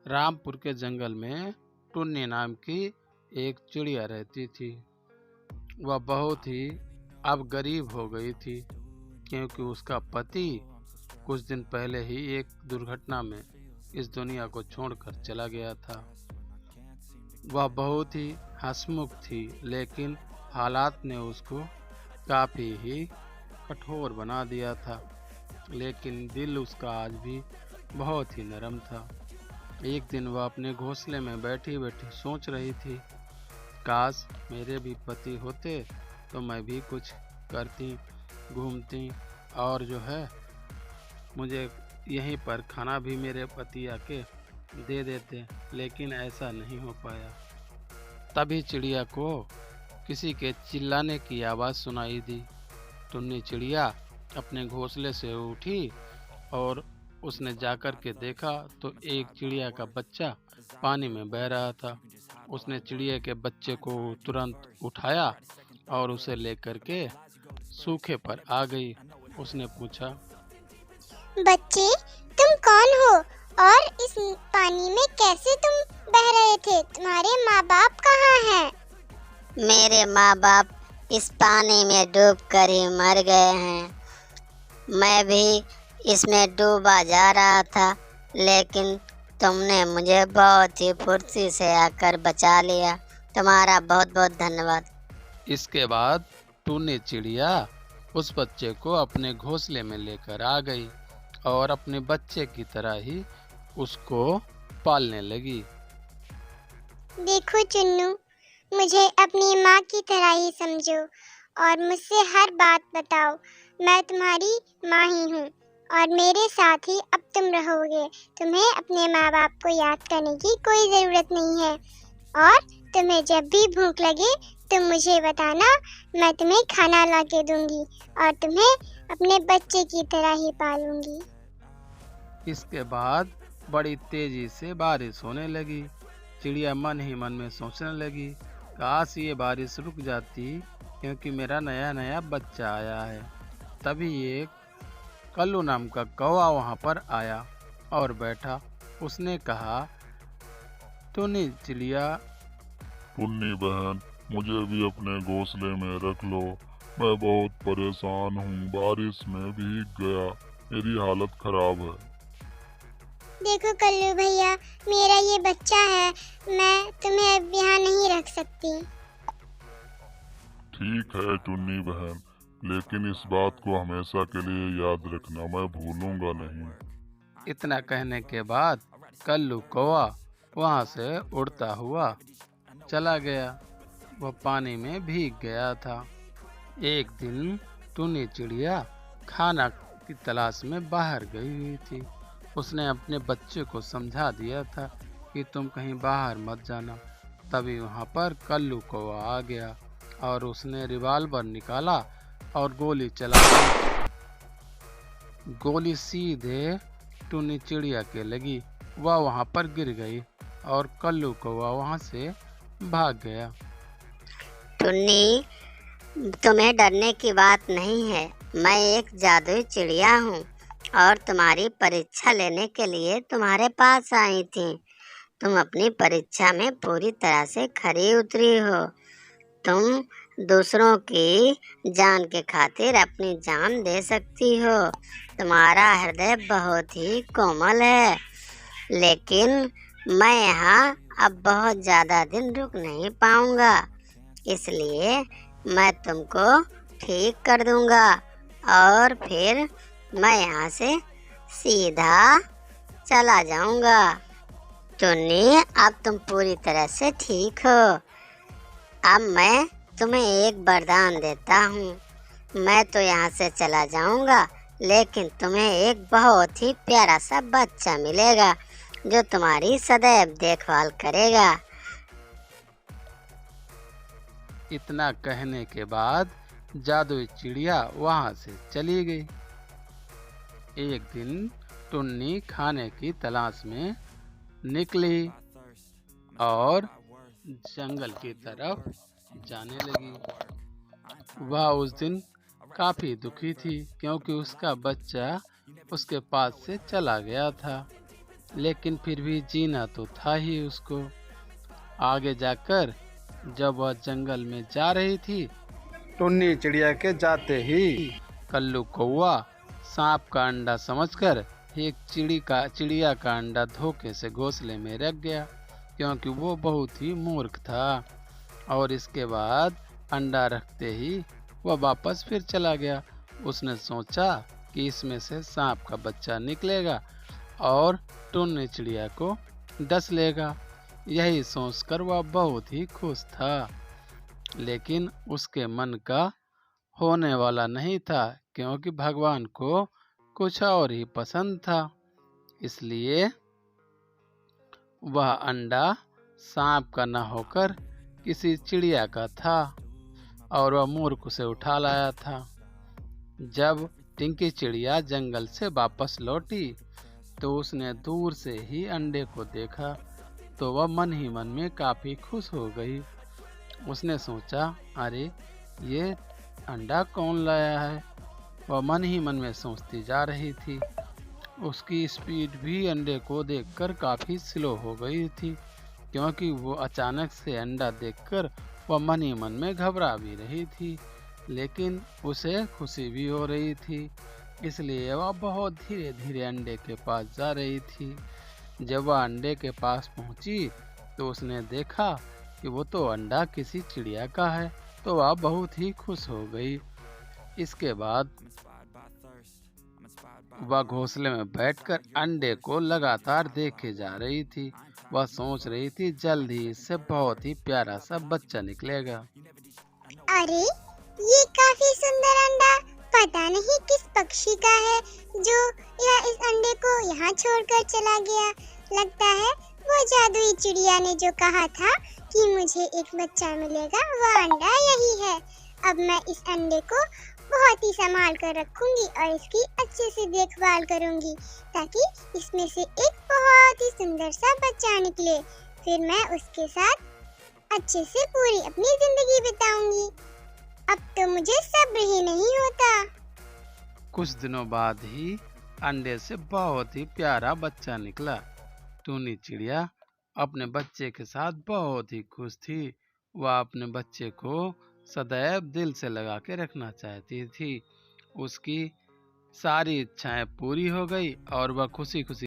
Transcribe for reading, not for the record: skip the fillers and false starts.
रामपुर के जंगल में टुन्नी नाम की एक चिड़िया रहती थी। वह बहुत ही अब गरीब हो गई थी, क्योंकि उसका पति कुछ दिन पहले ही एक दुर्घटना में इस दुनिया को छोड़कर चला गया था। वह बहुत ही हंसमुख थी, लेकिन हालात ने उसको काफ़ी ही कठोर बना दिया था। लेकिन दिल उसका आज भी बहुत ही नरम था। एक दिन वह अपने घोंसले में बैठी बैठी सोच रही थी, काश मेरे भी पति होते तो मैं भी कुछ करती, घूमती और जो है मुझे यहीं पर खाना भी मेरे पति आके दे देते। लेकिन ऐसा नहीं हो पाया। तभी चिड़िया को किसी के चिल्लाने की आवाज़ सुनाई दी। टुन्नी चिड़िया अपने घोंसले से उठी और उसने जाकर के देखा तो एक चिड़िया का बच्चा पानी में बह रहा था। उसने चिड़िया के बच्चे को तुरंत उठाया और उसे लेकर के सूखे पर आ गई। उसने पूछा, बच्चे, तुम कौन हो और इस पानी में कैसे तुम बह रहे थे? तुम्हारे माँ बाप कहाँ हैं? मेरे माँ बाप इस पानी में डूबकर ही मर गए हैं। मैं भी इसमें डूबा जा रहा था, लेकिन तुमने मुझे बहुत ही फुर्ती से आकर बचा लिया। तुम्हारा बहुत बहुत धन्यवाद। इसके बाद टुन्नी चिड़िया उस बच्चे को अपने घोंसले में लेकर आ गई और अपने बच्चे की तरह ही उसको पालने लगी। देखो चुन्नू, मुझे अपनी माँ की तरह ही समझो और मुझसे हर बात बताओ। मैं तुम्हारी माँ ही हूँ और मेरे साथ ही अब तुम रहोगे। तुम्हें अपने माँ बाप को याद करने की कोई ज़रूरत नहीं है और तुम्हें जब भी भूख लगे तुम मुझे बताना, मैं तुम्हें खाना ला के दूंगी और तुम्हें अपने बच्चे की तरह ही पालूंगी। इसके बाद बड़ी तेजी से बारिश होने लगी। चिड़िया मन ही मन में सोचने लगी, काश ये बारिश रुक जाती, क्योंकि मेरा नया नया बच्चा आया है। तभी एक कल्लू नाम का कौवा वहाँ पर आया और बैठा। उसने कहा, टुन्नी चिड़िया, टुन्नी बहन, मुझे भी अपने घोंसले में रख लो। मैं बहुत परेशान हूँ, बारिश में भीग गया, मेरी हालत खराब है। देखो कल्लू भैया, मेरा ये बच्चा है, मैं तुम्हें अब यहाँ नहीं रख सकती। ठीक है टुन्नी बहन, लेकिन इस बात को हमेशा के लिए याद रखना, मैं भूलूंगा नहीं। इतना कहने के बाद कल्लू कौवा वहाँ से उड़ता हुआ चला गया। वह पानी में भीग गया था। एक दिन टुन्नी चिड़िया खाना की तलाश में बाहर गई हुई थी। उसने अपने बच्चे को समझा दिया था कि तुम कहीं बाहर मत जाना। तभी वहाँ पर कल्लू कौवा आ गया और उसने रिवाल्वर निकाला और गोली चला दी। गोली सीधे टुन्नी चिड़िया के लगी। वह वहाँ पर गिर गई और कल्लू कौवा वहाँ से भाग गया। टुन्नी, तुम्हें डरने की बात नहीं है। मैं एक जादुई चिड़िया हूँ और तुम्हारी परीक्षा लेने के लिए तुम्हारे पास आई थी। तुम अपनी परीक्षा में पूरी तरह से खरी उतरी हो। तुम दूसरों की जान के खातिर अपनी जान दे सकती हो। तुम्हारा हृदय बहुत ही कोमल है, लेकिन मैं यहाँ अब बहुत ज़्यादा दिन रुक नहीं पाऊँगा, इसलिए मैं तुमको ठीक कर दूँगा और फिर मैं यहाँ से सीधा चला जाऊँगा। टुन्नी, अब तुम पूरी तरह से ठीक हो। अब मैं तुम्हें एक वरदान देता हूँ। मैं तो यहाँ से चला जाऊँगा, लेकिन तुम्हें एक बहुत ही प्यारा सा बच्चा मिलेगा जो तुम्हारी सदैव देखभाल करेगा। इतना कहने के बाद जादुई चिड़िया वहाँ से चली गई। एक दिन टुन्नी खाने की तलाश में निकली और जंगल की तरफ जाने लगी। वह उस दिन काफ़ी दुखी थी, क्योंकि उसका बच्चा उसके पास से चला गया था। लेकिन फिर भी जीना तो था ही उसको। आगे जाकर जब वह जंगल में जा रही थी, टुन्नी चिड़िया के जाते ही कल्लू कौआ सांप का अंडा समझकर एक चिड़िया का अंडा धोखे से घोंसले में रख गया, क्योंकि वो बहुत ही मूर्ख था। और इसके बाद अंडा रखते ही वह वापस फिर चला गया। उसने सोचा कि इसमें से सांप का बच्चा निकलेगा और टुन्नी चिड़िया को डस लेगा। यही सोचकर वह बहुत ही खुश था, लेकिन उसके मन का होने वाला नहीं था, क्योंकि भगवान को कुछ और ही पसंद था। इसलिए वह अंडा सांप का न होकर किसी चिड़िया का था और वह मूर्ख उसे उठा लाया था। जब टिंकी चिड़िया जंगल से वापस लौटी तो उसने दूर से ही अंडे को देखा, तो वह मन ही मन में काफी खुश हो गई। उसने सोचा, अरे ये अंडा कौन लाया है? वह मन ही मन में सोचती जा रही थी। उसकी स्पीड भी अंडे को देखकर काफी स्लो हो गई थी, क्योंकि वो अचानक से अंडा देखकर वह मन ही मन में घबरा भी रही थी, लेकिन उसे खुशी भी हो रही थी। इसलिए वह बहुत धीरे धीरे अंडे के पास जा रही थी। जब वह अंडे के पास पहुंची तो उसने देखा कि वो तो अंडा किसी चिड़िया का है, तो वह बहुत ही खुश हो गई। इसके बाद वह घोंसले में बैठकर अंडे को लगातार देखे जा रही थी। वह सोच रही थी जल्द ही इससे बहुत ही प्यारा सा बच्चा निकलेगा। अरे ये काफी सुंदर अंडा पता नहीं किस पक्षी का है जो यह इस अंडे को यहाँ छोड़कर चला गया। लगता है वो जादुई चिड़िया ने जो कहा था कि मुझे एक बच्चा मिलेगा, वो अंडा यही है। अब मैं इस अंडे को बहुत ही संभाल कर रखूंगी और इसकी अच्छे से देखभाल करूंगी, ताकि इसमें से एक बहुत ही सुंदर सा बच्चा निकले। फिर मैं उसके साथ अच्छे से पूरी अपनी जिंदगी बिताऊंगी। अब तो मुझे सब्र ही नहीं होता। कुछ दिनों बाद ही अंडे से बहुत ही प्यारा बच्चा निकला। टुन्नी चिड़िया अपने बच्चे के साथ बहुत ही खुश थी। वह अपने बच्चे को सदैव दिल से लगा के रखना चाहती थी। उसकी सारी इच्छाएं पूरी हो गई और वह खुशी खुशी